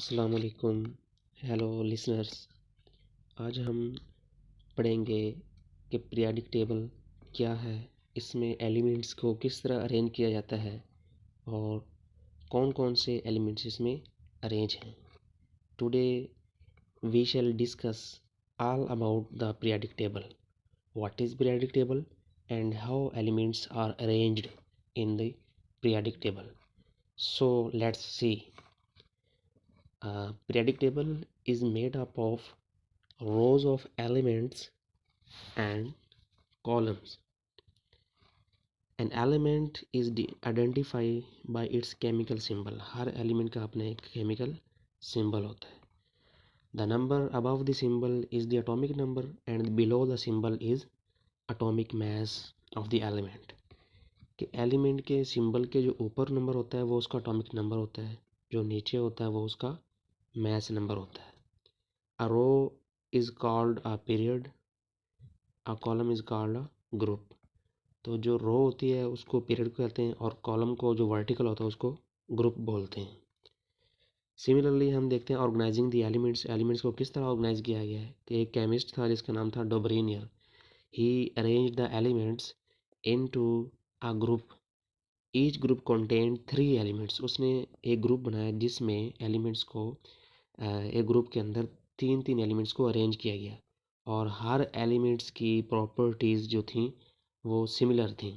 अस्सलाम वालेकुम। Hello listeners. आज हम पढ़ेंगे कि पीरियोडिक टेबल क्या है, इसमें एलिमेंट्स को किस तरह अरेंज किया जाता है और कौन कौन से एलिमेंट्स इसमें अरेंज हैं। Today we shall discuss all about the periodic table, what is periodic table and how elements are arranged in the periodic table. So let's see. Periodic table is made up of rows of elements and columns. An element is identified by its chemical symbol. Her element का अपना एक chemical symbol होता है. The number above the symbol is the atomic number and below the symbol is atomic mass of the element. कि element के symbol के जो ऊपर नंबर होता है वो उसका अटोमिक नंबर होता है, जो नीचे होता है वो उसका मैस नंबर होता है. A row is called a period, a column is called a group. तो जो रो होती है उसको पीरियड कहते हैं और कॉलम को जो वर्टिकल होता है उसको ग्रुप बोलते हैं. सिमिलरली हम देखते हैं ऑर्गेनाइजिंग द एलिमेंट्स. एलिमेंट्स को किस तरह ऑर्गेनाइज किया गया है कि एक केमिस्ट था जिसका नाम था Dobereiner. He arranged the elements into a group. Each group contained 3 elements. उसने एक ग्रुप बनाया जिसमें एलिमेंट्स को एक ग्रुप के अंदर तीन तीन एलिमेंट्स को अरेंज किया गया और हर एलिमेंट्स की प्रॉपर्टीज़ जो थी वो सिमिलर थी.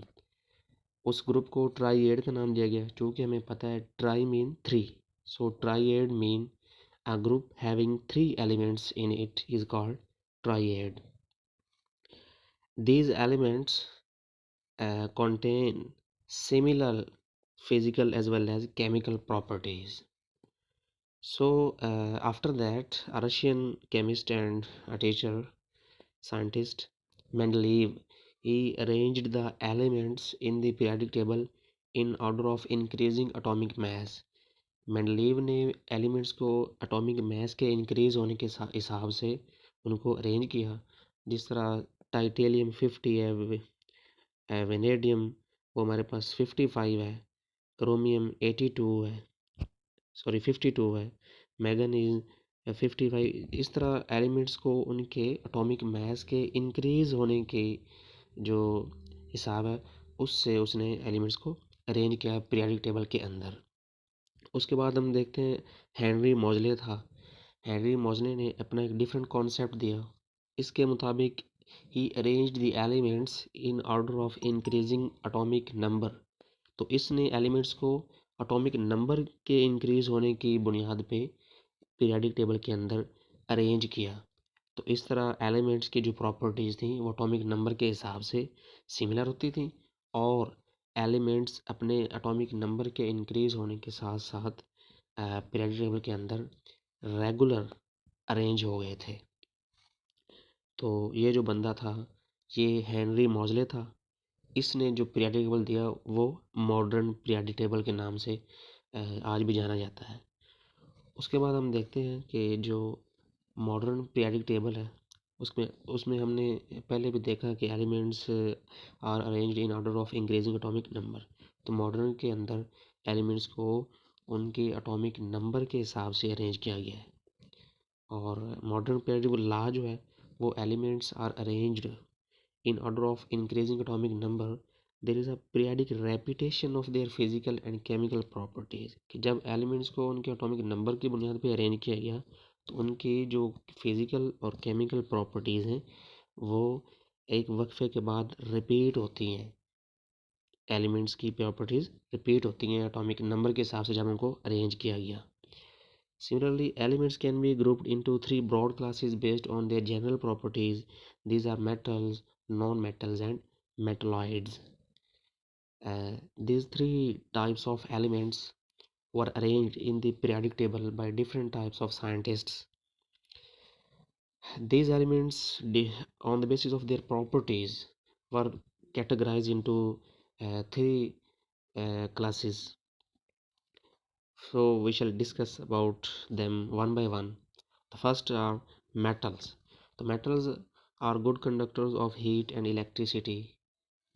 उस ग्रुप को ट्राइएड का नाम दिया गया क्योंकि हमें पता है try mean 3. So triad mean a group having 3 elements in it is called triad. These elements contain similar physical as well as chemical properties. So after that, a Russian chemist and a teacher, scientist, Mendeleev, he arranged the elements in the periodic table in order of increasing atomic mass. Mendeleev ने elements को atomic mass के increase होने के हिसाब से उनको arrange किया. जिस तरह टाइटेलियम 50 है, वेनेडियम वो हमारे पास 55 है, क्रोमियम 82 है, सॉरी 52 है, मैंगनीज 55. इस तरह एलिमेंट्स को उनके एटॉमिक मास के इंक्रीज होने के जो हिसाब है उससे उसने एलिमेंट्स को अरेंज किया पीरियोडिक टेबल के अंदर. उसके बाद हम देखते हैं हेनरी मोजले था. हेनरी मोजले ने अपना एक डिफरेंट कॉन्सेप्ट दिया. इसके मुताबिक he arranged the elements in order of increasing atomic number. तो इसने एलिमेंट्स को एटॉमिक नंबर के इंक्रीज होने की बुनियाद पे पीरियोडिक टेबल के अंदर अरेंज किया. तो इस तरह एलिमेंट्स की जो प्रॉपर्टीज़ थी वो एटॉमिक नंबर के हिसाब से सिमिलर होती थी और एलिमेंट्स अपने एटॉमिक नंबर के इंक्रीज होने के साथ साथ पीरियोडिक टेबल के अंदर रेगुलर अरेंज हो गए थे. तो ये जो बंदा था ये हेनरी मोजले था. इसने जो पीरियोडिक टेबल दिया वो मॉडर्न पीरियोडिक टेबल के नाम से आज भी जाना जाता है. उसके बाद हम देखते हैं कि जो मॉडर्न पीरियोडिक टेबल है उसमें उसमें हमने पहले भी देखा कि elements are arranged in order of increasing atomic number. तो मॉडर्न के अंदर एलिमेंट्स को उनके एटॉमिक नंबर के हिसाब से अरेंज किया गया है. और मॉडर्न पीरियोडिक लॉ जो है वो elements are arranged in order of increasing atomic number. there is a periodic repetition of their physical and chemical properties. कि जब एलिमेंट्स को उनके एटॉमिक नंबर की बुनियाद पे अरेंज किया गया तो उनकी जो फिज़िकल और केमिकल प्रॉपर्टीज़ हैं वो एक वक्फे के बाद रिपीट होती हैं. एलिमेंट्स की प्रॉपर्टीज़ रिपीट होती हैं एटॉमिक नंबर के हिसाब से जब उनको अरेंज किया गया. Similarly, elements can be grouped into 3 broad classes based on their general properties. These are metals, non-metals, and metalloids. These 3 types of elements were arranged in the periodic table by different types of scientists. These elements, on the basis of their properties, were categorized into 3 classes. So we shall discuss about them one by one. The first are metals. The metals are good conductors of heat and electricity.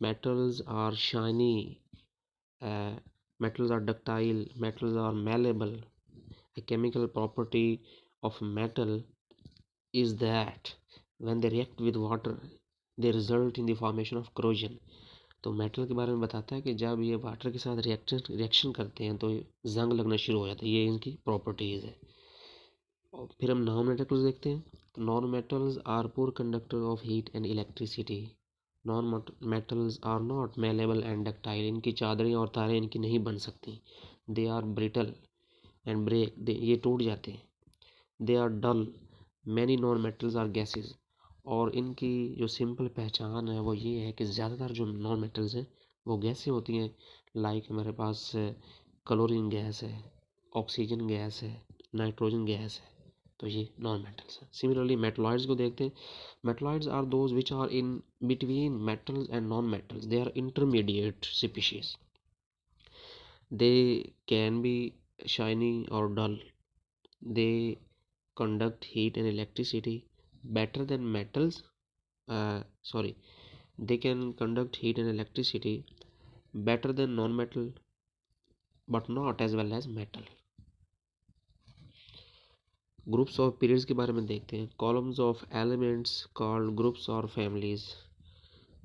Metals are shiny. Metals are ductile. Metals are malleable. A chemical property of metal is that when they react with water they result in the formation of corrosion। तो metal के बारे में बताता है कि जब ये water के साथ रिएक्शन करते हैं तो जंग लगना शुरू हो जाता है, ये इनकी प्रॉपर्टीज़ है। और फिर हम नॉन मेटल्स देखते हैं। तो non metals are poor conductor of heat and electricity. Non metals are not malleable and ductile, इनकी चादरें और तारें इनकी नहीं बन सकती। They are brittle and break, ये टूट जाते हैं। They are dull, many non metals are gases. और इनकी जो सिंपल पहचान है वो ये है कि ज़्यादातर जो नॉन मेटल्स हैं वो गैसें होती हैं। लाइक हमारे पास क्लोरीन गैस है, ऑक्सीजन गैस है, नाइट्रोजन गैस है, तो ये नॉन मेटल्स हैं। सिमिलरली मेटलॉइड्स को देखते हैं। Metalloids are those which are in between metals and non metals, they are intermediate species. They can be shiny or dull. They conduct heat and electricity better than metals. Sorry, they can conduct heat and electricity better than non-metal, but not as well as metal. Groups of periods के बारे में देखते हैं। Columns of elements called groups और families.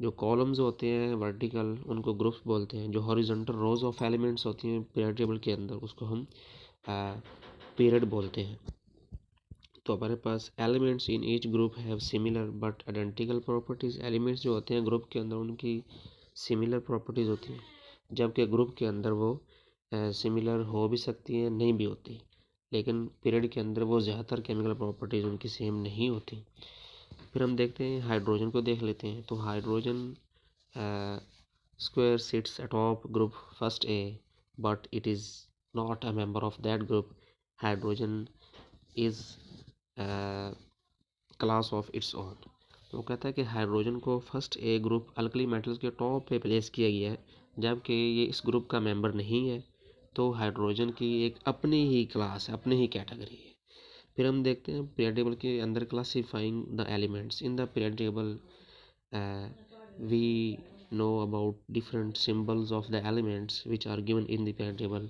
जो columns होते हैं vertical उनको ग्रुप्स बोलते हैं। जो हॉरिजॉन्टल रोज ऑफ एलिमेंट्स होती हैं पीरियड टेबल के अंदर उसको हम पीरियड बोलते हैं। तो हमारे पास elements in each group have similar but identical properties. Elements जो होते हैं ग्रुप के अंदर उनकी सिमिलर प्रॉपर्टीज़ होती हैं, जबकि ग्रुप के अंदर वो सिमिलर हो भी सकती हैं नहीं भी होती। लेकिन पीरियड के अंदर वो ज़्यादातर केमिकल प्रॉपर्टीज़ उनकी सेम नहीं होती। फिर हम देखते हैं हाइड्रोजन को देख लेते हैं। तो hydrogen square sits atop group first A but it is not a member of that group. Hydrogen is class of its own. तो वो कहता है कि हाइड्रोजन को first A group alkali metals के टॉप पे प्लेस किया गया है, जबकि ये इस ग्रुप का मेंबर नहीं है। तो हाइड्रोजन की एक अपनी ही क्लास है, अपनी ही कैटेगरी है। फिर हम देखते हैं पीरियड टेबल के अंदर classifying the elements in the period table. We know about different symbols of the elements which are given in the periodic table.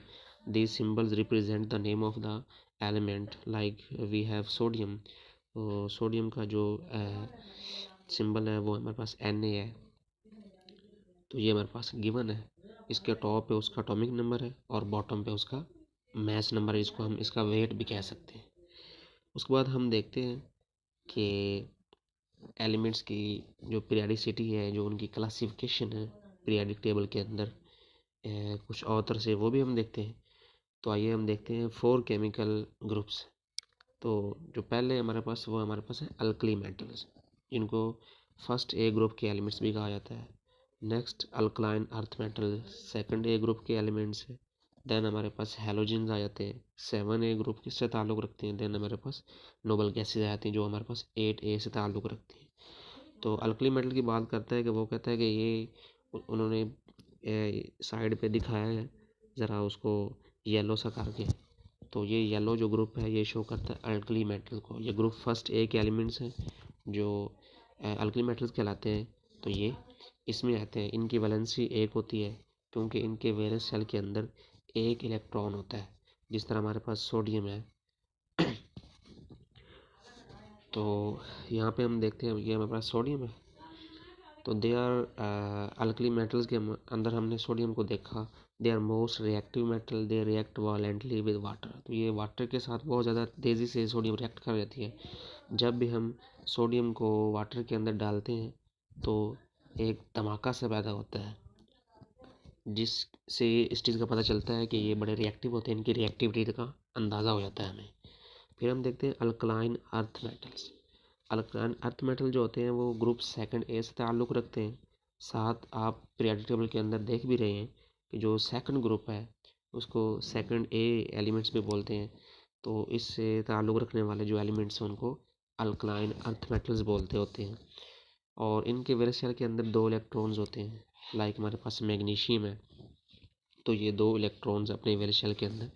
These symbols represent the name of the element, like we have sodium। तो sodium का जो symbol है वो हमारे पास Na है, तो ये हमारे पास गिवन है। इसके टॉप पे उसका एटॉमिक नंबर है और बॉटम पे उसका मैस नंबर है, जिसको हम इसका वेट भी कह सकते हैं। उसके बाद हम देखते हैं कि एलिमेंट्स की जो पीरियडिसिटी है, जो उनकी क्लासिफिकेशन है पीरियडिक टेबल के अंदर कुछ ऑथर से, वो भी हम देखते हैं। तो आइए हम देखते हैं 4 केमिकल ग्रुप्स। तो जो पहले हमारे पास वो हमारे पास है अल्कली मेटल्स, जिनको फर्स्ट ए ग्रुप के एलिमेंट्स भी कहा जाता है। Next alkaline earth metal second ए ग्रुप के एलिमेंट्स है। देन हमारे पास हैलोजेंस आ जाते हैं, 7 ए ग्रुप से ताल्लुक़ रखते हैं। देन हमारे पास नोबल गैसेज आ जाती हैं जो हमारे पास 8 ए से ताल्लुक़ रखती हैं। तो अल्कली मेटल की बात करता है कि वो कहता है कि ये उन्होंने साइड पे दिखाया है ज़रा उसको येलो सा करके। तो ये येलो जो ग्रुप है ये शो करता है अल्कली मेटल को। ये ग्रुप फर्स्ट ए के एलिमेंट्स हैं जो अल्कली मेटल्स कहलाते हैं। तो ये इसमें आते हैं। इनकी वैलेंसी 1 होती है क्योंकि इनके वैलेंस शेल के अंदर 1 इलेक्ट्रॉन होता है, जिस तरह हमारे पास सोडियम है। तो यहाँ पे हम देखते हैं ये हमारे पास सोडियम है। तो दे आर अल्कली मेटल्स के अंदर हमने सोडियम को देखा। They are most reactive metal, they react violently with water. तो ये वाटर के साथ बहुत ज़्यादा तेज़ी से सोडियम रिएक्ट कर जाती है। जब भी हम सोडियम को वाटर के अंदर डालते हैं तो एक धमाका सा पैदा होता है, जिससे इस चीज़ का पता चलता है कि ये बड़े रिएक्टिव होते हैं। इनकी रिएक्टिविटी का अंदाज़ा हो जाता है हमें। फिर हम देखते हैं alkaline earth metals. Alkaline earth metal जो होते हैं वो ग्रुप सेकंड ए से ताल्लुक़ रखते हैं। साथ आप पीरियडिक टेबल के अंदर देख भी रहे हैं कि जो सेकंड ग्रुप है उसको सेकंड ए एलिमेंट्स भी बोलते हैं। तो इससे ताल्लुक़ रखने वाले जो एलिमेंट्स हैं उनको अल्कलाइन अर्थ मेटल्स बोलते होते हैं। और इनके वैलेंस शेल के अंदर 2 इलेक्ट्रॉन्स होते हैं। लाइक हमारे पास मैग्नीशियम है, तो ये 2 इलेक्ट्रॉन्स अपने वैलेंस शेल के अंदर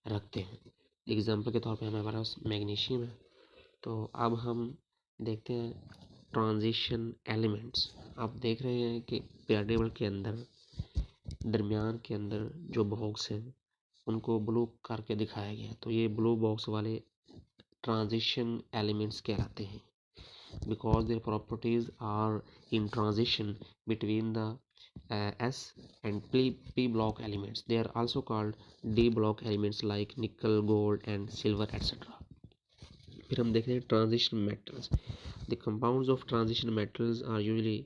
रखते हैं। एग्जाम्पल के तौर पे हमारे पास मैग्नीशियम है। तो अब हम देखते हैं ट्रांजिशन एलिमेंट्स। आप देख रहे हैं कि पीरियड टेबल के अंदर दरमियान के अंदर जो बॉक्स हैं उनको ब्लू करके दिखाया गया। तो ये ब्लू बॉक्स वाले ट्रांजिशन एलिमेंट्स कहलाते हैं, because their properties are in transition between the S and P block elements. They are also called D block elements like nickel, gold and silver etc. फिर हम देख रहे हैं transition metals. The compounds of transition metals are usually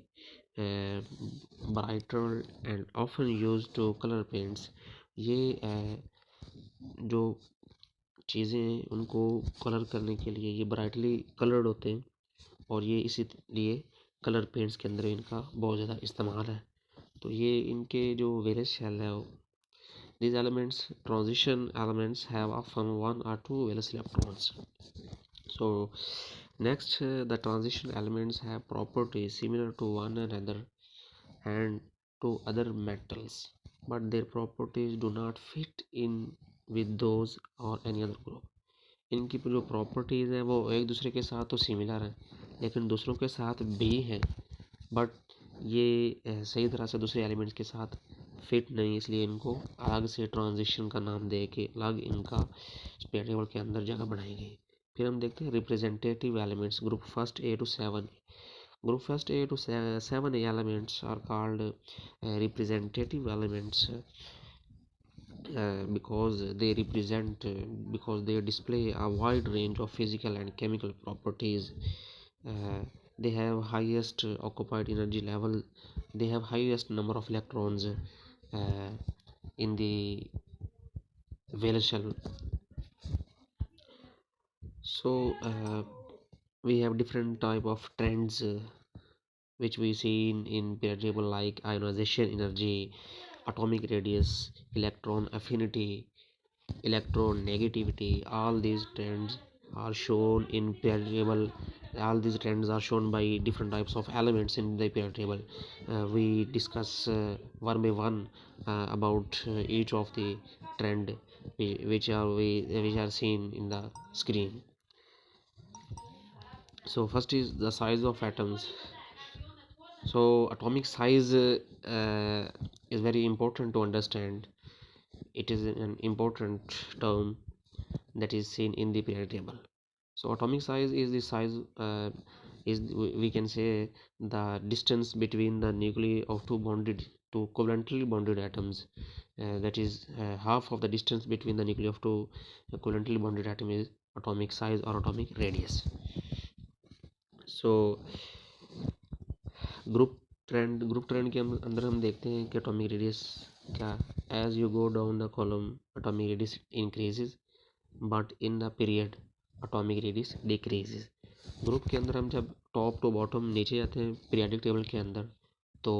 brighter and often used to colour paints. ये जो चीज़ें हैं उनको कलर करने के लिए ये ब्राइटली कलर्ड होते हैं और ये इसीलिए कलर पेंट्स के अंदर इनका बहुत ज़्यादा इस्तेमाल है। तो ये इनके जो वेरियस शेल है, these elements transition elements have often one or two valence electrons. So next, the transition elements have properties similar to one another and to other metals, but their properties do not fit in with those or any other group. इनकी जो properties हैं वो एक दूसरे के साथ तो similar हैं लेकिन दूसरों के साथ भी हैं, बट ये सही तरह से दूसरे एलिमेंट्स के साथ फिट नहीं, इसलिए इनको अलग से ट्रांजिशन का नाम दे के अलग इनका टेबल के अंदर जगह बनाई गई। फिर हम देखते हैं representative elements group first A to 7। Group first A to 7 elements are called representative elements because they display a wide range of physical and chemical properties. They have highest occupied energy level, they have highest number of electrons in the valence shell. So we have different type of trends which we see in periodic table like ionization energy, atomic radius, electron affinity, electronegativity. All these trends are shown in periodic table. All these trends are shown by different types of elements in the periodic table. We discuss one by one about each of the trend which are seen in the screen. So first is the size of atoms. So atomic size is very important to understand. It is an important term that is seen in the periodic table. So atomic size is the size is we can say the distance between the nuclei of two covalently bonded atoms. That is half of the distance between the nuclei of two covalently bonded atoms is atomic size or atomic radius. So group trend के अंदर हम देखते हैं कि atomic radius क्या, as you go down the column atomic radius increases but in the period atomic radius decreases. Group के अंदर हम जब टॉप टू बॉटम नीचे जाते हैं पीरियडिक टेबल के अंदर तो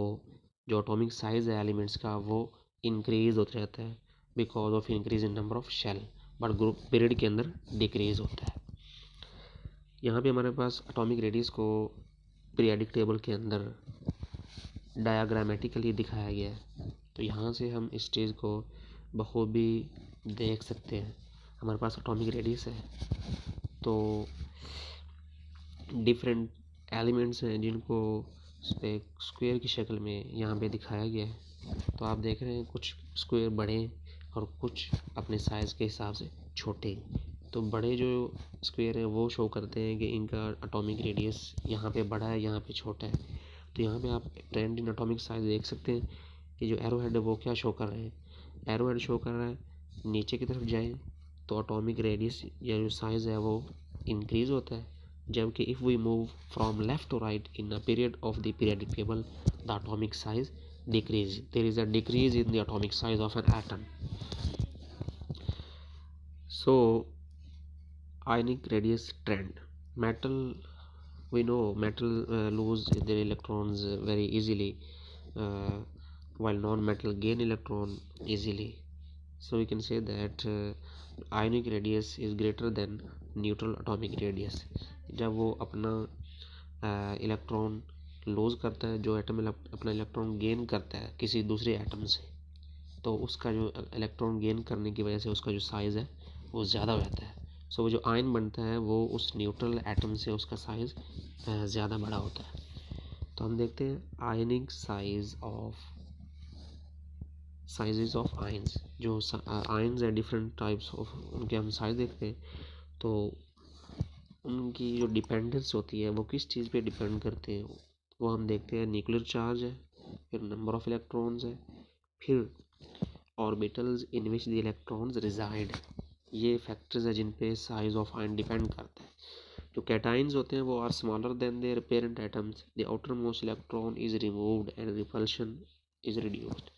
जो एटॉमिक साइज है एलिमेंट्स का वो इंक्रीज होता रहता है because of increase in number of shell, but group period के अंदर डिक्रीज होता है। यहाँ पे हमारे पास एटॉमिक रेडियस को पीरियडिक टेबल के अंदर डायग्रामेटिकली दिखाया गया है। तो यहाँ से हम इस चीज़ को बखूबी देख सकते हैं। हमारे पास एटॉमिक रेडियस है तो डिफरेंट एलिमेंट्स हैं जिनको स्क्वायर की शक्ल में यहाँ पे दिखाया गया है। तो आप देख रहे हैं कुछ स्क्वायर बड़े और कुछ अपने साइज़ के हिसाब से छोटे। तो बड़े जो स्क्वायर हैं वो शो करते हैं कि इनका एटॉमिक रेडियस यहाँ पे बड़ा है, यहाँ पे छोटा है। तो यहाँ पे आप ट्रेंड इन एटॉमिक साइज देख सकते हैं कि जो एरो हेड है वो क्या शो कर रहे हैं। एरो हेड शो कर रहा है नीचे की तरफ जाएं तो एटॉमिक रेडियस या जो साइज़ है वो इंक्रीज़ होता है, जबकि if we move from left to right in a period of the periodic table the atomic size decrease. There is a decrease in the atomic size of an atom. So ionic radius trend. Metal, we know metal lose their electrons very easily uh, while non-metal gain electron easily. So we can say that ionic radius is greater than neutral atomic radius. जब वो अपना electron loose करता है, जो atom अपना electron gain करता है किसी दूसरे एटम से, तो उसका जो इलेक्ट्रॉन गेन करने की वजह से उसका जो साइज़ है वो ज़्यादा हो जाता है। सो वो जो आयन बनता है वो उस न्यूट्रल एटम से उसका साइज़ ज़्यादा बड़ा होता है। तो हम देखते हैं आयनिक size of sizes of ions, जो आयंस है डिफरेंट टाइप्स ऑफ, उनके हम साइज देखते हैं। तो उनकी जो डिपेंडेंस होती है वो किस चीज़ पे डिपेंड करते हैं, वो हम देखते हैं। न्यूक्लियर चार्ज है, फिर नंबर ऑफ इलेक्ट्रॉन्स है, फिर orbitals in which the electrons reside. ये फैक्टर्स है जिन पे साइज ऑफ आयन डिपेंड करता है। जो कैटाइंस होते हैं वो are smaller than their parent atoms, the outermost electron is removed and repulsion is reduced.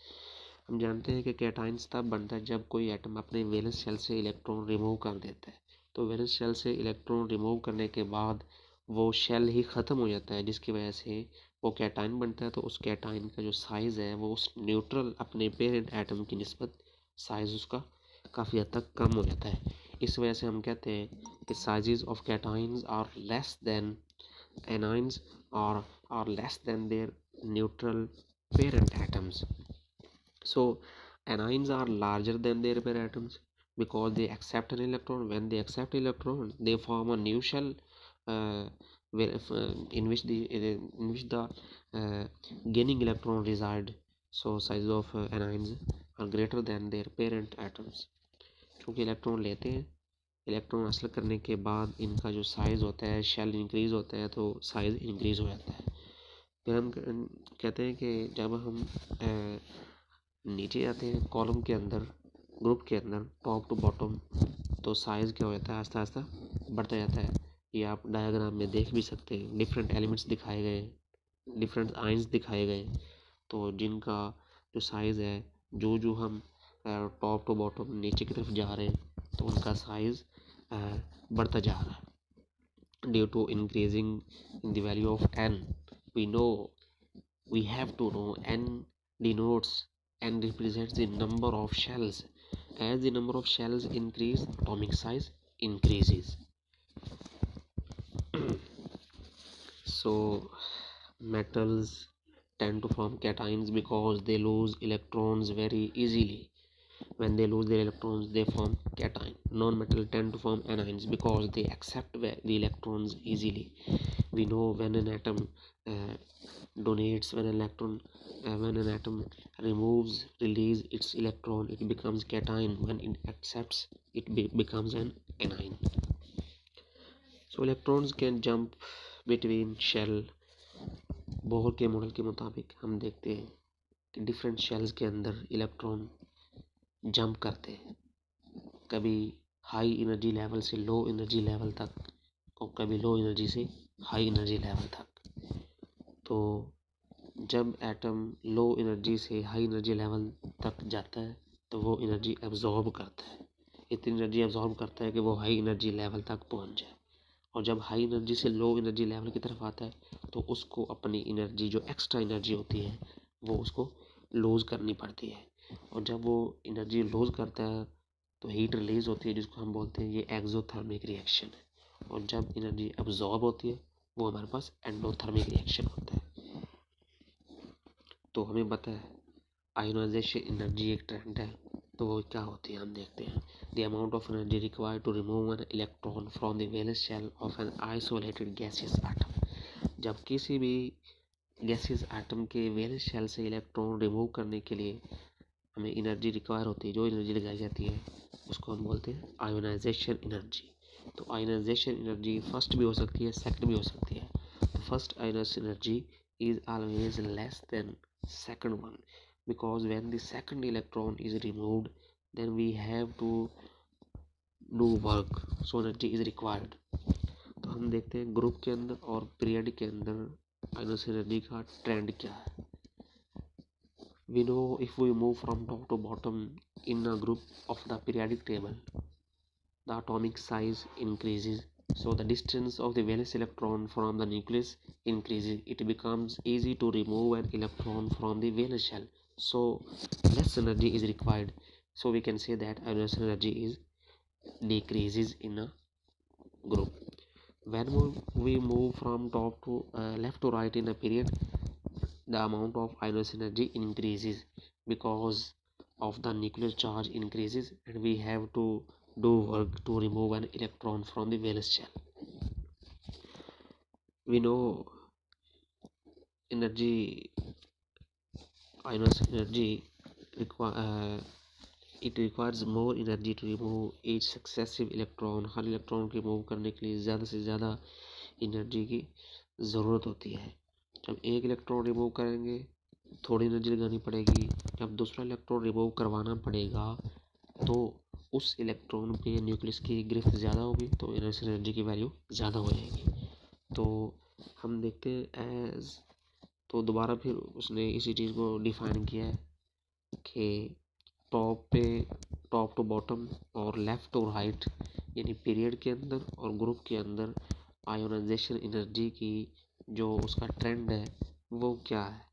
हम जानते हैं कि कैटाइंस तब बनता है जब कोई एटम अपने वैलेंस शेल से इलेक्ट्रॉन रिमूव कर देता है। तो वैलेंस शेल से इलेक्ट्रॉन रिमूव करने के बाद वो शेल ही ख़त्म हो जाता है, जिसकी वजह से वो कैटाइन बनता है। तो उस कैटाइन का जो साइज़ है वो उस न्यूट्रल अपने पेरेंट एटम की निस्बत साइज़ उसका काफ़ी हद तक कम हो जाता है। इस वजह से हम कहते हैं कि sizes of cations are less than anions और are less than their neutral parent atoms. So anions are larger than their parent atoms because they accept an electron. When they accept electron, they form a new shell, uh, in which the gaining electron reside. So size of anions are greater than their parent atoms. क्योंकि electron लेते हैं, electron हासिल करने के बाद इनका जो size होता है, शेल इंक्रीज़ होता है, तो साइज़ इंक्रीज़ हो जाता है। फिर हम कहते हैं कि जब हम नीचे जाते हैं कॉलम के अंदर, ग्रुप के अंदर, टॉप टू बॉटम, तो साइज़ क्या हो जाता है, आस्ता आस्ता बढ़ता जाता है। ये आप डायग्राम में देख भी सकते हैं। डिफरेंट एलिमेंट्स दिखाए गए, डिफरेंट आयंस दिखाए गए, तो जिनका जो साइज़ है, जो जो हम टॉप टू बॉटम नीचे की तरफ जा रहे हैं, तो उनका साइज़ बढ़ता जा रहा है। Due to increasing in the value of n, we know we have to know n denotes and represents the number of shells. As the number of shells increase, atomic size increases. So metals tend to form cations because they lose electrons very easily. When they lose their electrons, they form cation. Non-metal tend to form anions because they accept the electrons easily. We know when an atom donates, when an atom release its electron, it becomes cation. When it accepts, it becomes an anion. So electrons can jump between shell. Bohr के model के मुताबिक हम देखते हैं कि different shells के अंदर electron jump करते हैं, कभी हाई एनर्जी लेवल से लो एनर्जी लेवल तक, और कभी लो एनर्जी से हाई एनर्जी लेवल तक। तो जब एटम लो एनर्जी से हाई एनर्जी लेवल तक जाता है तो वो एनर्जी एब्जॉर्ब करता है, इतनी एनर्जी एब्जॉर्ब करता है कि वो हाई एनर्जी लेवल तक पहुंच जाए। और जब हाई एनर्जी से लो एनर्जी लेवल की तरफ आता है तो उसको अपनी एनर्जी, जो एक्स्ट्रा एनर्जी होती है, वो उसको लूज़ करनी पड़ती है। और जब वो एनर्जी लूज़ करता है तो हीट रिलीज़ होती है, जिसको हम बोलते हैं ये एक्सोथर्मिक रिएक्शन है। और जब एनर्जी एब्जॉर्ब होती है वो हमारे पास एंडोथर्मिक रिएक्शन होता है। तो हमें पता है आयोनाइजेशन एनर्जी एक ट्रेंड है, तो वो क्या होती है हम देखते हैं। The amount of energy required to remove an electron from the valence shell of an isolated gaseous atom. जब किसी भी गैसियस एटम के वैलेंस शेल से इलेक्ट्रॉन रिमूव करने के लिए हमें एनर्जी रिक्वायर होती है, जो एनर्जी लगाई जाती है उसको हम बोलते हैं आयोनाइजेशन एनर्जी। तो आयोनाइजेशन एनर्जी फर्स्ट भी हो सकती है, सेकंड भी हो सकती है। तो first ionization energy is always less than second one, because when the second electron is removed then we have to do work, so energy is required. तो हम देखते हैं ग्रुप के अंदर और पीरियड के अंदर आयोनाइजेशन एनर्जी का ट्रेंड क्या है। We know if we move from top to bottom in a group of the periodic table, the atomic size increases, so the distance of the valence electron from the nucleus increases. It becomes easy to remove an electron from the valence shell, so less energy is required. So we can say that ionization energy is decreases in a group. When we move from top to left to right in a period, the amount of ionization energy increases because of the nuclear charge increases, and we have to do work to remove an electron from the valence shell. We know energy, ionization energy it requires more energy to remove each successive electron. हर electron को remove करने के लिए ज़्यादा से ज़्यादा energy की ज़रूरत होती है। जब एक इलेक्ट्रॉन रिमूव करेंगे थोड़ी एनर्जी लगानी पड़ेगी, जब दूसरा इलेक्ट्रॉन रिमूव करवाना पड़ेगा तो उस इलेक्ट्रॉन पे न्यूक्लियस की गिरफ्त ज़्यादा होगी, तो एनर्जी की वैल्यू ज़्यादा हो जाएगी। तो हम देखते हैं एज, तो दोबारा फिर उसने इसी चीज़ को डिफाइन किया है कि टॉप टू बॉटम और लेफ़्ट टू राइट, यानी पीरियड के अंदर और ग्रुप के अंदर आयोनाइजेशन एनर्जी की जो उसका ट्रेंड है वो क्या है।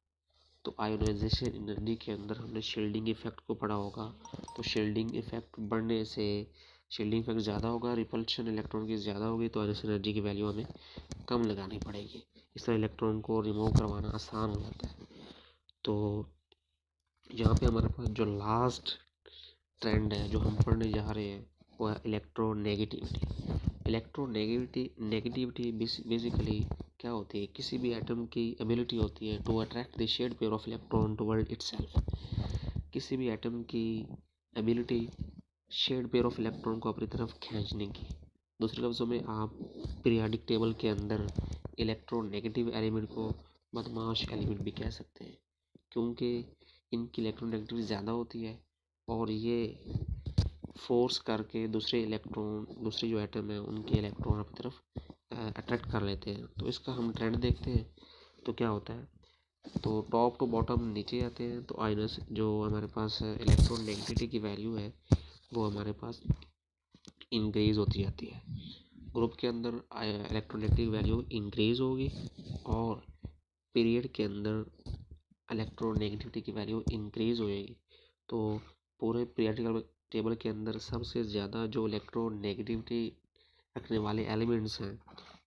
तो आयोनाइजेशन एनर्जी के अंदर हमने शील्डिंग इफेक्ट को पढ़ा होगा। तो शील्डिंग इफेक्ट बढ़ने से शील्डिंग इफेक्ट ज़्यादा होगा, रिपल्शन इलेक्ट्रॉन की ज़्यादा होगी, तो आयोनाइजेशन एनर्जी की वैल्यू हमें कम लगानी पड़ेगी। इस तरह इलेक्ट्रॉन को रिमूव करवाना आसान हो जाता है। तो यहाँ पे हमारे पास जो लास्ट ट्रेंड है जो हम पढ़ने जा रहे हैं वो है इलेक्ट्रोनेगेटिविटी। नेगेटिविटी बेसिकली क्या होती है, किसी भी एटम की एबिलिटी होती है to attract the shared pair of electron toward itself. किसी भी एटम की ability shared pair of electron को अपनी तरफ खींचने की। दूसरे लफ्ज़ों में आप पीरियाडिक टेबल के अंदर इलेक्ट्रोनेगेटिव एलिमेंट को बदमाश एलिमेंट भी कह सकते हैं, क्योंकि इनकी इलेक्ट्रोनेगेटिविटी ज़्यादा होती है और ये फोर्स करके दूसरे जो एटम है उनके इलेक्ट्रॉन अपनी तरफ अट्रैक्ट कर लेते हैं। तो इसका हम ट्रेंड देखते हैं तो क्या होता है, तो टॉप टू बॉटम नीचे आते हैं तो आइनस जो हमारे पास इलेक्ट्रोनेगेटिविटी की वैल्यू है वो हमारे पास इंक्रीज होती जाती है। ग्रुप के अंदर इलेक्ट्रोनेगेटिव वैल्यू इंक्रीज होगी और पीरियड के अंदर इलेक्ट्रोनेगेटिविटी की वैल्यू इंक्रीज हो जाएगी। तो पूरे पीरियडिक टेबल के अंदर सबसे ज़्यादा जो इलेक्ट्रोनेगेटिविटी रखने वाले एलिमेंट्स हैं,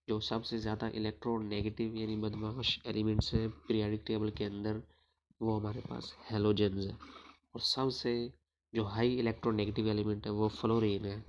जो सबसे ज़्यादा इलेक्ट्रोनेगेटिव यानी बदमाश एलिमेंट्स हैं पीरियडिक टेबल के अंदर, वो हमारे पास हैलोजेंस है। और सबसे जो हाई इलेक्ट्रोनेगेटिव एलिमेंट है वो फ्लोरीन है।